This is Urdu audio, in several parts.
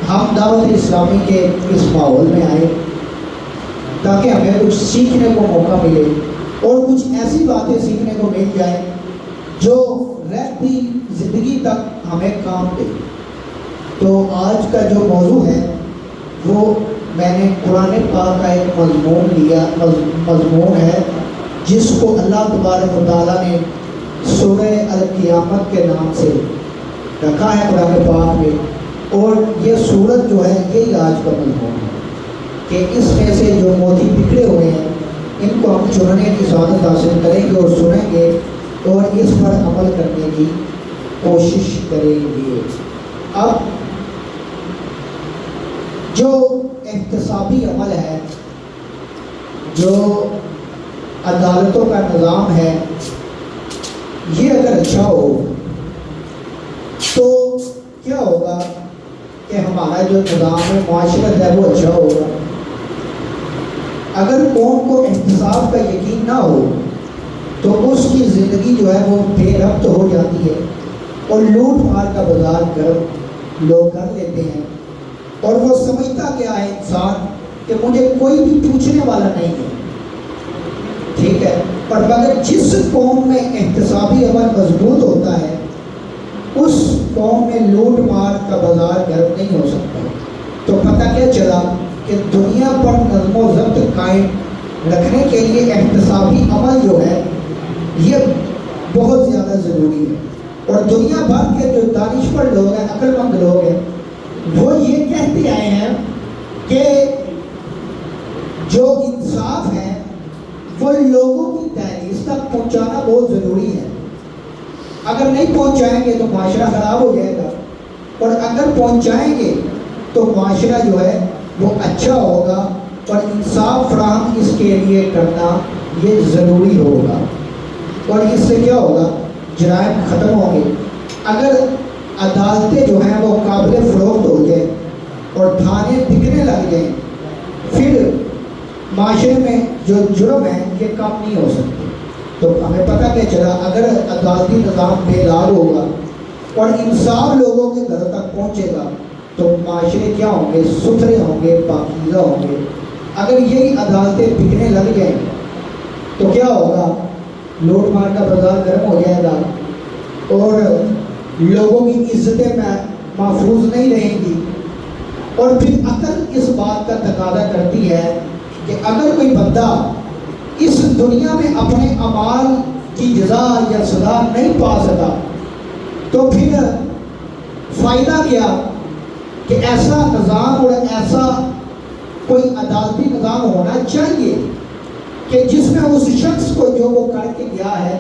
ہم دعوت اسلامی کے اس ماحول میں آئے تاکہ ہمیں کچھ سیکھنے کو موقع ملے اور کچھ ایسی باتیں سیکھنے کو مل جائیں جو رہتی زندگی تک ہمیں کام دے۔ تو آج کا جو موضوع ہے وہ میں نے قرآن پاک کا ایک مضمون ہے جس کو اللہ تبارک و تعالیٰ نے سورہ القیامت کے نام سے رکھا ہے قرآن پاک میں، اور یہ سورت جو ہے یہی آج کا مضمون ہے کہ اس میں سے جو موتی بکھرے ہوئے ہیں ان کو ہم چننے کی سعادت حاصل کریں گے اور سنیں گے اور اس پر عمل کرنے کی کوشش کریں گے۔ اب جو احتسابی عمل ہے، جو عدالتوں کا نظام ہے، یہ اگر اچھا ہو تو کیا ہوگا کہ ہمارا جو نظام ہے، معاشرت ہے، وہ اچھا ہوگا۔ اگر قوم کو احتساب کا یقین نہ ہو تو اس کی زندگی جو ہے وہ بے ربط ہو جاتی ہے اور لوٹ مار کا بازار گرم لوگ کر لیتے ہیں، اور وہ سمجھتا کیا ہے انسان کہ مجھے کوئی بھی پوچھنے والا نہیں ہے، ٹھیک ہے۔ پر مگر جس قوم میں احتسابی عمل مضبوط ہوتا ہے اس قوم میں لوٹ مار کا بازار گرم نہیں ہو سکتا۔ تو پتہ کیا چلا کہ دنیا پر نظم و ضبط قائم رکھنے کے لیے احتسابی عمل جو ہے یہ بہت زیادہ ضروری ہے، اور دنیا بھر کے جو دانشور لوگ ہیں، عقل مند لوگ ہیں، وہ یہ کہتے آئے ہیں کہ جو انصاف ہے وہ لوگوں کی دہلیز تک پہنچانا بہت ضروری ہے۔ اگر نہیں پہنچائیں گے تو معاشرہ خراب ہو جائے گا، اور اگر پہنچائیں گے تو معاشرہ جو ہے وہ اچھا ہوگا، اور انصاف فراہم اس کے لیے کرنا یہ ضروری ہوگا، اور اس سے کیا ہوگا، جرائم ختم ہوں گے۔ اگر عدالتیں جو ہیں وہ قابل فروخت ہو جائیں اور تھانے بکنے لگ جائیں، پھر معاشرے میں جو جرم ہے یہ کم نہیں ہو سکتے۔ تو ہمیں پتہ کیا چلا، اگر عدالتی نظام بے لاگ ہوگا اور انصاف لوگوں کے گھروں تک پہنچے گا تو معاشرے کیا ہوں گے، ستھرے ہوں گے، پاکیزہ ہوں گے۔ اگر یہی عدالتیں بکنے لگ جائیں تو کیا ہوگا، لوٹ مار کا بازار گرم ہو جائے گا اور لوگوں کی عزتیں محفوظ نہیں رہیں گی۔ اور پھر عقل اس بات کا تقاضا کرتی ہے کہ اگر کوئی بندہ اس دنیا میں اپنے اعمال کی جزا یا سزا نہیں پا سکا تو پھر فائدہ کیا کہ ایسا نظام اور ایسا کوئی عدالتی نظام ہونا چاہیے کہ جس میں اس شخص کو جو وہ کر کے گیا ہے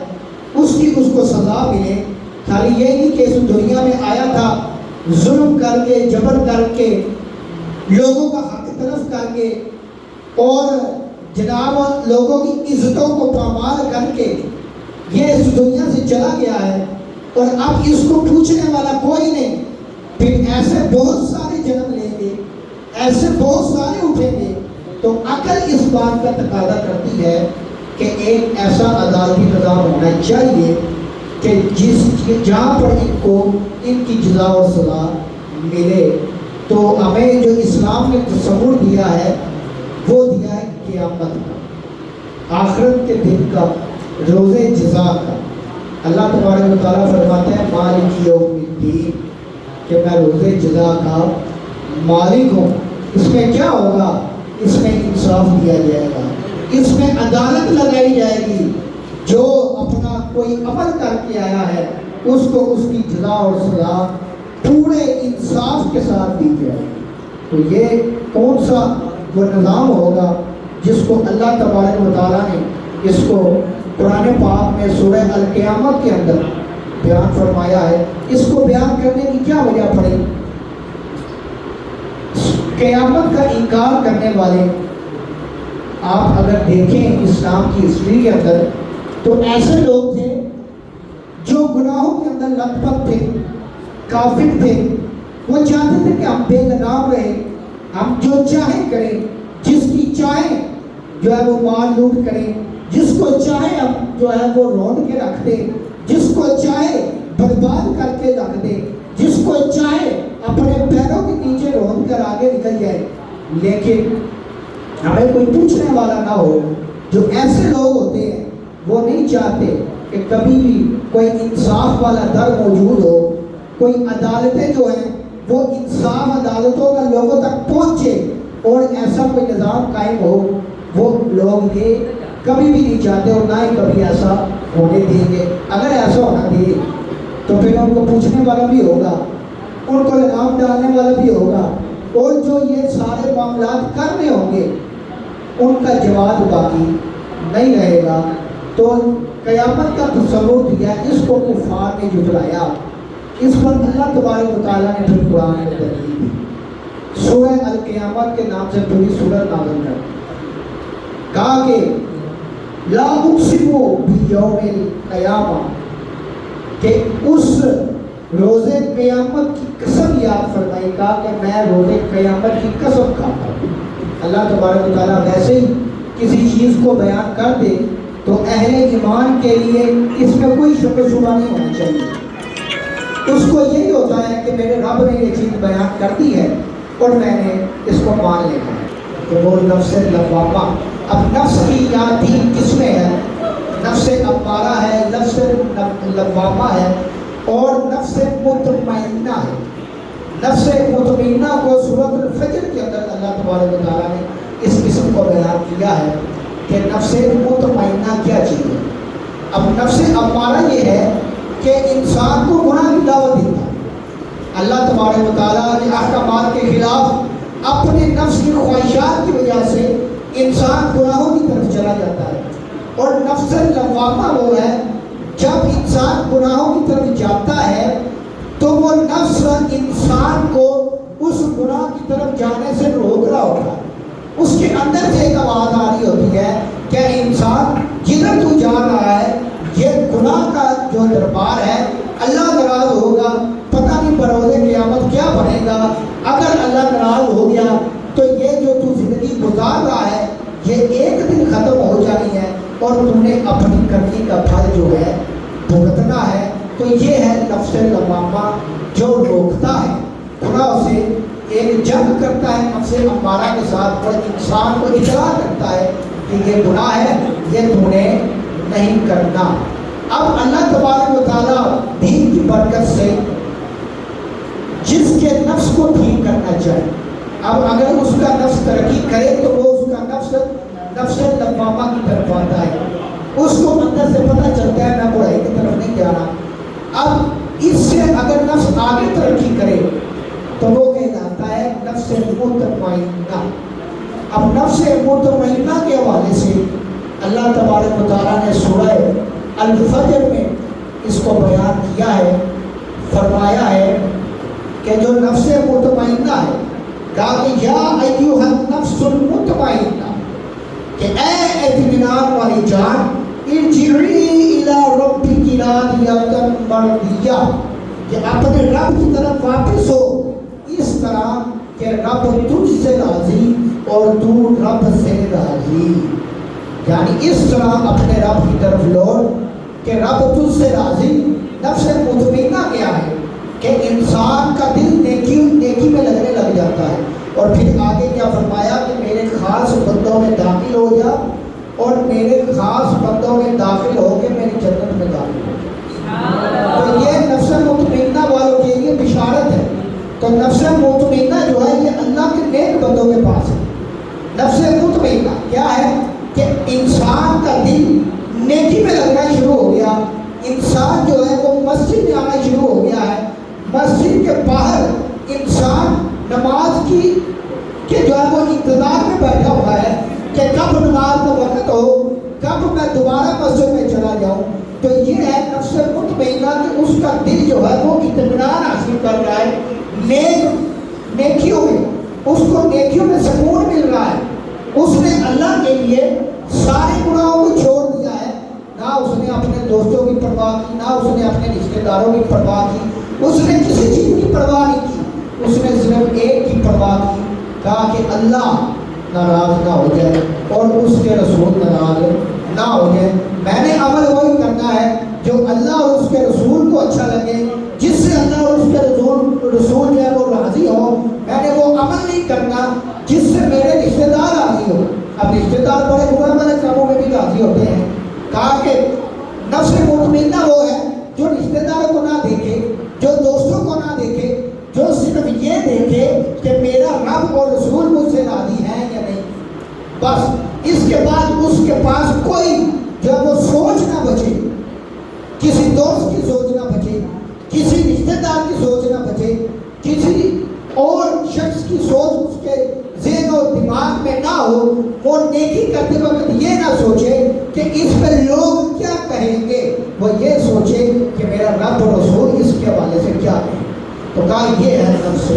اس کو سزا ملے۔ خالی یہ نہیں کہ اس دنیا میں آیا تھا ظلم کر کے، جبر کر کے، لوگوں کا حق تلف کر کے، اور جناب لوگوں کی عزتوں کو پامال کر کے یہ اس دنیا سے چلا گیا ہے اور اب اس کو پوچھنے والا کوئی نہیں۔ پھر ایسے بہت سارے جنم لیں گے، ایسے بہت سارے اٹھیں گے۔ تو عقل اس بات کا تقاضا کرتی ہے کہ ایک ایسا عدالتی نظام ہونا چاہیے کہ جہاں پر ان کو ان کی جزا و سزا ملے۔ تو ہمیں جو اسلام نے تصور دیا ہے وہ دیا ہے قیامت کا، آخرت کے دن کا، روز جزا کا۔ اللہ تبارک و تعالیٰ فرماتا ہے مالک یوم الدین، کہ میں روز جزا کا مالک ہوں۔ اس میں کیا ہوگا، اس میں انصاف دیا جائے گا، اس میں عدالت لگائی جائے گی۔ جو اپنا کوئی عمل کر کے آیا ہے اس کو اس کی جزا اور سزا پورے انصاف کے ساتھ دی جائے گی۔ تو یہ کون سا وہ نظام ہوگا جس کو اللہ تبارک و تعالیٰ نے اس کو قرآن پاک میں سورہ القیامت کے اندر بیان فرمایا ہے۔ اس کو بیان کرنے کی کیا وجہ پڑی؟ قیامت کا انکار کرنے والے آپ اگر دیکھیں اسلام کی ہسٹری کے اندر تو ایسے لوگ تھے جو گناہوں کے اندر لت پت تھے، کافر تھے۔ وہ چاہتے تھے کہ ہم بے لگام رہیں، ہم جو چاہیں کریں، جس کی چاہیں جو ہے وہ مال لوٹ کریں، جس کو چاہے ہم جو ہے وہ رونڈ کے رکھ دیں، جس کو چاہے برباد کر کے رکھ دیں، جس کو چاہے اپنے پیروں کے نیچے رونڈ کر آگے نکل جائے، لیکن ہمیں کوئی پوچھنے والا نہ ہو۔ جو ایسے لوگ ہوتے ہیں وہ نہیں چاہتے کہ کبھی بھی کوئی انصاف والا در موجود ہو، کوئی عدالتیں جو ہیں وہ انصاف عدالتوں کا لوگوں تک پہنچے اور ایسا کوئی نظام قائم ہو، وہ لوگ یہ کبھی بھی نہیں چاہتے اور نہ ہی کبھی ایسا ہونے دیں گے۔ اگر ایسا ہونا دے تو پھر ان کو پوچھنے والا بھی ہوگا، ان کو لگام ڈالنے والا بھی ہوگا، اور جو یہ سارے معاملات کر رہے ہوں گے ان کا جواب باقی نہیں رہے گا۔ تو قیامت کا تصور دیا، اس کو کفار نے جھٹلایا، اس پر اللہ تبارک و تعالیٰ نے پھر قرآن میں دلیل دی۔ سورہ القیامت کے نام سے پوری سورت نازل کر کہا کہ لا اقسم بیوم القیامہ، کہ اس روز قیامت کی قسم یاد فرمائی، کہا کہ میں روز قیامت کی قسم کھاتا ہوں۔ اللہ تبارک و تعالیٰ ویسے ہی کسی چیز کو بیان کر دے تو اہل ایمان کے لیے اس میں کوئی شک و شبہ نہیں ہونا چاہیے۔ اس کو یہی ہوتا ہے کہ میرے رب نے یہ چیز بیان کر دی ہے اور میں نے اس کو مان لینا ہے۔ تو وہ نفس لوامہ، اب نفس کی یہاں 3 قسمیں ہیں، نفس امارہ ہے، نفس لوامہ ہے اور نفس مطمئنہ ہے۔ نفس مطمئنہ کو سورۃ الفجر کے اندر اللہ تبارک و تعالیٰ نے اس قسم کو بیان کیا ہے کہ نفس مطمئنہ کیا چیز ہے۔ اب نفس امارہ یہ ہے کہ انسان کو گناہ کی دعوت دیتا ہے۔ اللہ تبارک و تعالیٰ نے احکامات کے خلاف اپنے نفس کی خواہشات کی وجہ سے انسان گناہوں کی طرف چلا جاتا ہے، اور نفس لوامہ وہ ہے جب انسان گناہوں کی طرف جاتا ہے تو وہ نفس انسان کو اس گناہ کی طرف جانے سے روک رہا ہوتا ہے۔ اس کے اندر سے ایک آواز آ رہی ہوتی ہے کہ انسان جدھر تو جا رہا ہے یہ گناہ کا جو دربار ہے، اللہ ناراض ہوگا، پتہ نہیں بروز قیامت کیا بنے گا۔ اگر اللہ ناراض ہو گیا تو یہ جو تو زندگی گزار رہا ہے یہ ایک دن ختم ہو جانی ہے اور تم نے اپنی کرنی کا پھل جو ہے بھگتنا ہے۔ تو یہ ہے نفس لوامہ جو روکتا ہے گناہ سے، ایک جنگ کرتا ہے نفس امارہ کے ساتھ اور انسان کو اطلاع کرتا ہے کہ یہ گناہ ہے، یہ تم نے نہیں کرنا۔ اب اللہ تبارک و تعالیٰ دین کی برکت سے جس کے نفس کو ٹھیک کرنا چاہے، اب اگر اس کا نفس ترقی کرے تو وہ اس کا نفس لوامہ کی طرف آتا ہے، اس کو اندر سے پتہ چلتا ہے میں برائی کی طرف نہیں جا رہا۔ اب اس سے اگر نفس آگے ترقی کرے تو وہ کہلاتا ہے نفس مطمئنہ۔ اب نفس مطمئنہ کے حوالے سے اللہ تبارک و تعالیٰ نے سورہ الفجر میں اس کو بیان کیا ہے، فرمایا ہے کہ جو نفس مطمئنہ ہے، کہا کہ یا ایھا النفس المطمئنہ، کہ اے اطمینان والی جان، ارجعی الی ربک راضیۃ مرضیہ، کہ اپنے رب کی طرف واپس ہو اس طرح کہ رب تجھ سے راضی اور تو رب سے راضی، یعنی اس طرح اپنے رب کی طرف لوٹ کہ رب تجھ سے راضی۔ نفس مطمئنہ کیا ہے کہ انسان کا دل نیکی میں لگنے لگ جاتا ہے، اور پھر آگے کیا فرمایا کہ میرے خاص بندوں میں داخل ہو جا اور میرے خاص بندوں میں داخل ہو کے میری جنت میں داخل ہو جا۔ تو یہ نفس مطمئنہ والوں کے لیے بشارت ہے۔ تو نفس مطمئنہ جو ہے یہ اللہ کے نیک بندوں کے پاس ہے۔ نفس مطمئنہ کیا ہے کہ انسان کا دل نیکی میں لگنا شروع ہو گیا، انسان جو ہے وہ مسجد میں آنا شروع ہو گیا ہے، مسجد کے باہر انسان نماز کی کہ جو ہے وہ انتظار میں بیٹھا ہوا ہے کہ کب نماز کا وقت ہو، کب میں دوبارہ مسجد میں چلا جاؤں۔ تو یہ ہے نفس مطمئنہ کہ اس کا دل جو ہے وہ اطمینان حاصل کر رہا ہے نیکیوں میں، اس کو نیکیوں میں سکون مل رہا ہے، اس نے اللہ کے لیے سارے گناہوں کو چھوڑ دیا ہے، نہ اس نے اپنے دوستوں کی پرواہ کی، نہ اس نے اپنے رشتہ داروں کی پرواہ کی، اس نے کسی چیز کی پرواہ نہیں کی، اس نے صرف ایک کی پرواہ کی، کہا کہ اللہ ناراض نہ ہو جائے اور اس کے رسول ناراض نہ ہو جائے۔ میں نے عمل وہی کرنا ہے جو اللہ اور اس کے رسول کو اچھا لگے، جس سے اللہ اور اس کے رسول جو ہے وہ راضی ہو، میں نے وہ عمل کرنا جس سے میرے رشتے دار راضی ہو. اب رشتے دار بڑے برے والے کاموں میں بھی راضی ہوتے ہیں. کہا کہ نفس مطمئنہ وہ ہے جو رشتے داروں کو نہ دیکھے، جو دوستوں کو نہ دیکھے، جو صرف یہ دیکھے کہ میرا رب اور رسول مجھ سے راضی ہے یا نہیں. بس اس کے بعد اس کے پاس کوئی جو وہ سوچ نہ بچے، کسی دوست کی سوچ نہ بچے، کسی رشتے دار کی سوچ نہ بچے، کسی اور شخص کی سوچ اس کے ذہن و دماغ میں نہ ہو. وہ نیکی کرتے وقت یہ نہ سوچے کہ اس پہ لوگ کیا کہیں گے، وہ یہ سوچے کہ میرا رب اور رسول اس کے حوالے سے کیا کہیں. تو کہا یہ ہے نفس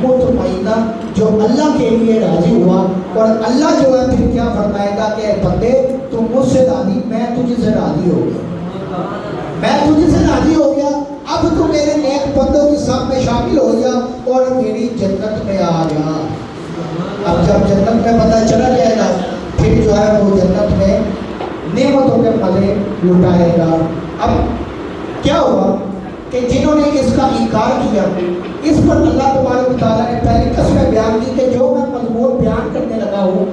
مطمئنہ جو اللہ کے لیے راضی ہوا. اور اللہ جو ہے پھر کیا فرمائے گا کہ بندے تم مجھ سے راضی، میں تجھ سے راضی ہو گیا، میں تجھ سے راضی ہو گیا، اب تو میرے نیک بندوں کی سب میں شامل ہو گیا اور میری جنت میں آ گیا. اب جب جنت میں پتہ چلا جائے گا پھر جو ہے وہ جنت میں نعمتوں کے مزے لٹائے گا. اب کیا ہوا کہ جنہوں نے اس کا انکار کیا، اس پر اللہ تبارک و تعالیٰ نے پہلی قسمیں بیان کی کہ جو میں مضمون بیان کرنے لگا ہوں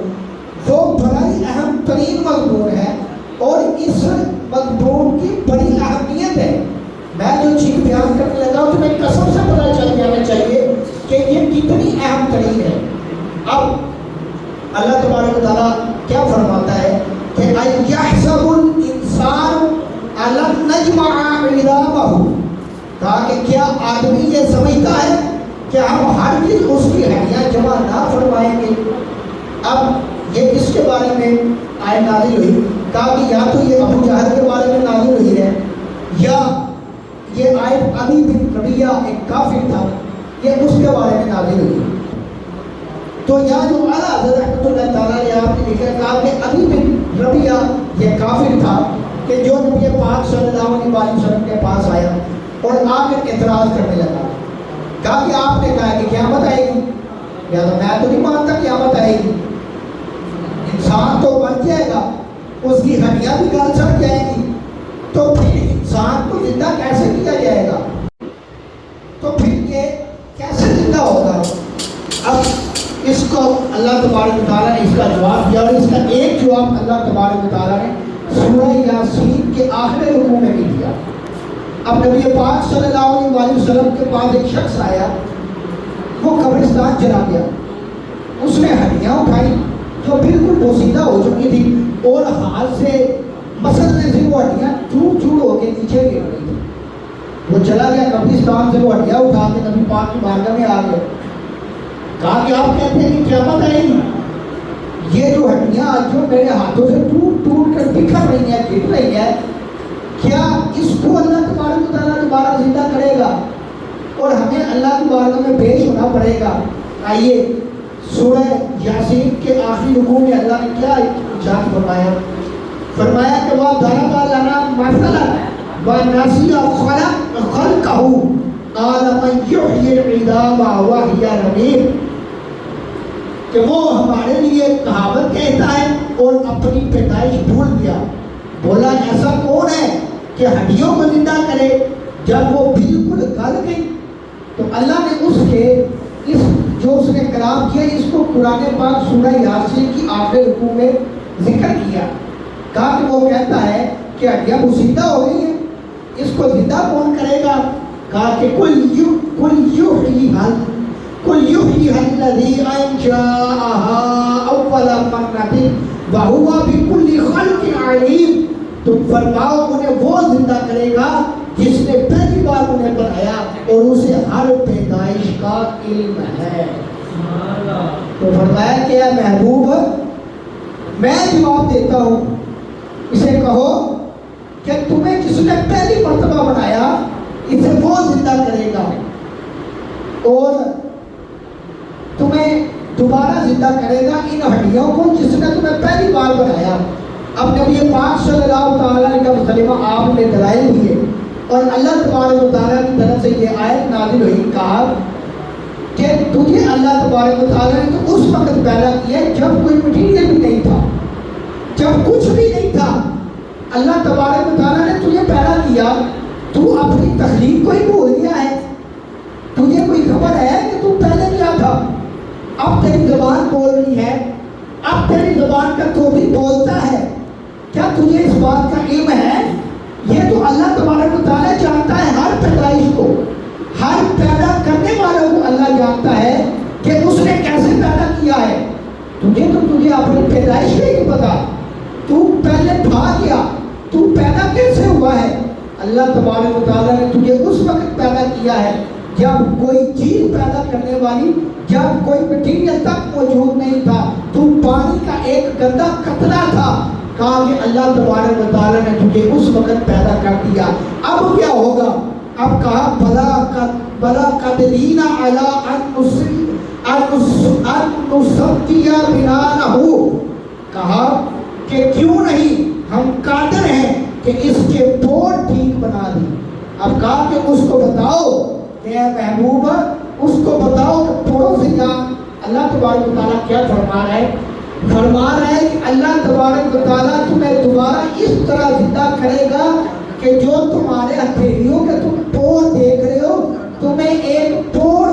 وہ بڑا ہی اہم ترین مضمون ہے اور اس مضمون کی بڑی اہمیت ہے. میں جو چیز بیان کرنے لگا ہوں تمہیں قسم سے پتہ چل جانا چاہیے کہ یہ کتنی اہم ترین ہے. اب اللہ تبارک و تعالیٰ کیا فرماتا ہے کہ اَيَحْسَبُ الْإِنسَانُ أَلَمْ نَجْمَعَ عِظَامَهُ. کہا کہ کیا آدمی یہ سمجھتا ہے کہ ہم ہر چیز اس کی ہڈیاں جمع نہ فرمائیں گے. اب یہ کس کے بارے میں آیت نازل ہوئی؟ کہا کہ یا تو یہ ابو جہل کے بارے میں نازل ہوئی ہے یا یہ آیت علی بن ربیعہ ایک کافر تھا، یہ اس کے بارے میں نازل ہوئی. تو یہاں جو اعلیٰ حضرت رحمۃ اللہ تعالیٰ نے آپ نے لکھا، کہا کہ علی بن ربیعہ یہ کافر تھا کہ جو نبی پاک صلی اللہ علیہ وسلم کے پاس آیا اور آ کر اعتراض کرنے لگا. کہا کہ آپ نے کہا کہ قیامت آئے گی، یا تو میں تو نہیں مانتا قیامت آئے گی. انسان تو مر جائے گا، اس کی ہڈیاں بھی گل سڑ جائیں گی، تو پھر انسان کو زندہ کیسے کیا جائے گا، تو پھر یہ کیسے زندہ ہوگا. اب اس کو اللہ تبارک و تعالیٰ نے اس کا جواب دیا اور اس کا ایک جواب اللہ تبارک و تعالیٰ نے سورہ یاسین کے آخری رکوع میں بھی دیا. اب نبی پاک صلی اللہ علیہ وسلم کے پاس ایک شخص آیا، وہ قبرستان چلا گیا، اس نے ہڈیاں اٹھائی جو بالکل بوسیدہ ہو چکی تھی اور ہاتھ سے مسلنے سے وہ ہڈیاں چوڑ چوڑ ہو کے نیچے گر رہی تھی. وہ چلا گیا قبرستان سے، وہ ہڈیاں اٹھا کے نبی پاک کی بارگاہ میں آ گیا. کہا کہ آپ کہتے ہیں کہ قیامت آئے گی، یہ جو ہڈیاں آج جو میرے ہاتھوں سے ٹوٹ ٹوٹ کر بکھر رہی ہیں، گر رہی ہیں، کیا اس کو اللہ تبارک و تعالیٰ دوبارہ زندہ کرے گا اور ہمیں اللہ کی بارگاہ میں پیش ہونا پڑے گا. آئیے سورہ یاسین کے آخری رکوع میں اللہ نے کیا ارشاد فرمایا؟ فرمایا کہ وَضَرَبَ لَنَا مَثَلًا وَنَسِيَ خَلْقَهُ قَالَ مَنْ يُحْيِي الْعِظَامَ وَهِيَ رَمِيمٌ. کہ وہ ہمارے لیے کہاوت کہتا ہے اور اپنی پیدائش بھول گیا. بولا ایسا کون ہے کہ ہڈیوں کو زندہ کرے جب وہ بالکل گل گئی. تو اللہ نے اس کے اس جو اس نے کلام کیا اس کو قرآن پاک سورہ یاسین کی آخری رکوع میں ذکر کیا. کہا کہ وہ کہتا ہے کہ ہڈیاں بوسیدہ ہو گئی ہیں، اس کو زندہ کون کرے گا؟ کہا کہ قل يحييها الذي أنشأها أول مرة وهو بكل خلق عليم. تم فرماؤ انہیں وہ زندہ کرے گا جس نے پہلی بار انہیں بنایا اور اسے ہر پیدائش کا علم ہے. تو فرمایا کہ اے محبوب میں جواب دیتا ہوں، اسے کہو کہ تمہیں جس نے پہلی مرتبہ بنایا اسے وہ زندہ کرے گا اور تمہیں دوبارہ زندہ کرے گا ان ہڈیوں کو جس نے تمہیں پہلی بار بنایا. اب نبی پاک صلی اللہ تعالیٰ علیہ وسلم آپ نے دلائل دیے اور اللہ تبارک و تعالیٰ کی طرف سے یہ آیت نازل ہوئی. کہا کہ تجھے اللہ تبارک و تعالیٰ نے تو اس وقت پیدا کیا جب کوئی مٹیریل بھی نہیں تھا، جب کچھ بھی نہیں تھا. اللہ تبارک و تعالیٰ نے تجھے پیدا کیا، تو اپنی تخلیق کو ہی بھول گیا ہے. تجھے کوئی خبر ہے کہ تو پہلے کیا تھا؟ اب تیری زبان بول رہی ہے، اب تیری زبان کا تو بھی بولتا ہے، کیا تجھے اس بات کا علم ہے؟ یہ تو اللہ تبارک و تعالیٰ جانتا ہے ہر پیدائش کو، ہر پیدا کرنے والوں کو اللہ جانتا ہے کہ اس نے کیسے پیدا کیا ہے۔ تجھے اپنی پیدائش نہیں پتا، تو پہلے تھا کیا، تو پیدا کیسے ہوا ہے؟ اللہ تبارک و تعالیٰ نے تجھے اس وقت پیدا کیا ہے جب کوئی چیز پیدا کرنے والی، جب کوئی مٹیریل تک موجود نہیں تھا، تو پانی کا ایک گندا قطرہ تھا، کہا کہ اللہ تبارک و تعالیٰ نے تجھے اس وقت پیدا کر دیا۔ اب کیا ہوگا؟ اب کہا بلا قدرینا علی ان نسوی بنانہ، کہا کہ کیوں نہیں ہم قادر ہیں کہ اس کے پور ٹھیک بنا دیں۔ اب کہا کہ اس کو بتاؤ کہ اے محبوب، اس کو بتاؤ کہ پوروں سے جان۔ اللہ تبارک و تعالیٰ کیا فرما رہا ہے؟ فرما رہا ہے کہ اللہ تبارک و تعالیٰ تمہیں دوبارہ اس طرح زندہ کرے گا کہ جو تمہارے ہتھیلیوں کے تم پور دیکھ رہے ہو، تمہیں ایک پور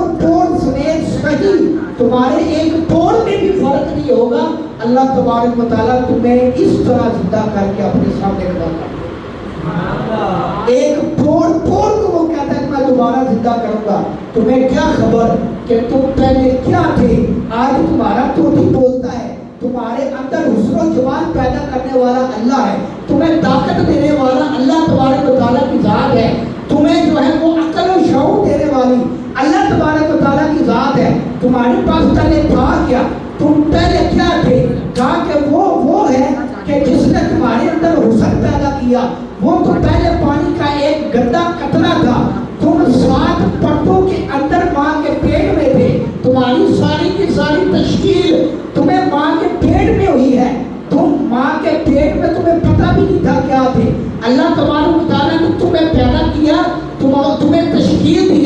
سمیت صحیح تمہارے ایک پور میں بھی فرق نہیں ہوگا۔ اللہ تبارک و تعالیٰ تمہیں اس طرح زندہ کر کے اپنے سامنے کھڑا کر دے۔ ایک پور کو وہ کہتا ہے کہ میں دوبارہ زندہ کروں گا۔ تمہیں کیا خبر کہ تم پہلے کیا تھے؟ آج تمہارا تو بھی بولتا ہے، تمہارے اندر حسن و جمال پیدا کرنے والا اللہ ہے، تمہیں طاقت دینے والا اللہ تبارک و تعالیٰ کی ذات ہے، تمہیں جو ہے وہ عقل و شعور دینے والی اللہ تبارک و تعالیٰ کی ذات ہے۔ تمہارے پاس پہلے تھا کیا؟ تم پہلے کیا تھے؟ کہا کہ وہ ہے کہ جس نے تمہارے اندر حسن پیدا کیا، وہ تو پہلے پانی کا ایک گندا قطرہ تھا، تم 7 پردوں کے اندر ماں کے پیٹ میں تھے، تمہاری ساری کی ساری تشکیل تمہیں ماں کے پیٹ میں ہوئی ہے، تم ماں کے پیٹ میں تمہیں پتہ بھی نہیں تھا کیا تھے۔ اللہ تبارک و تعالیٰ نے تمہیں پیدا کیا، تمہیں تشکیل دیا۔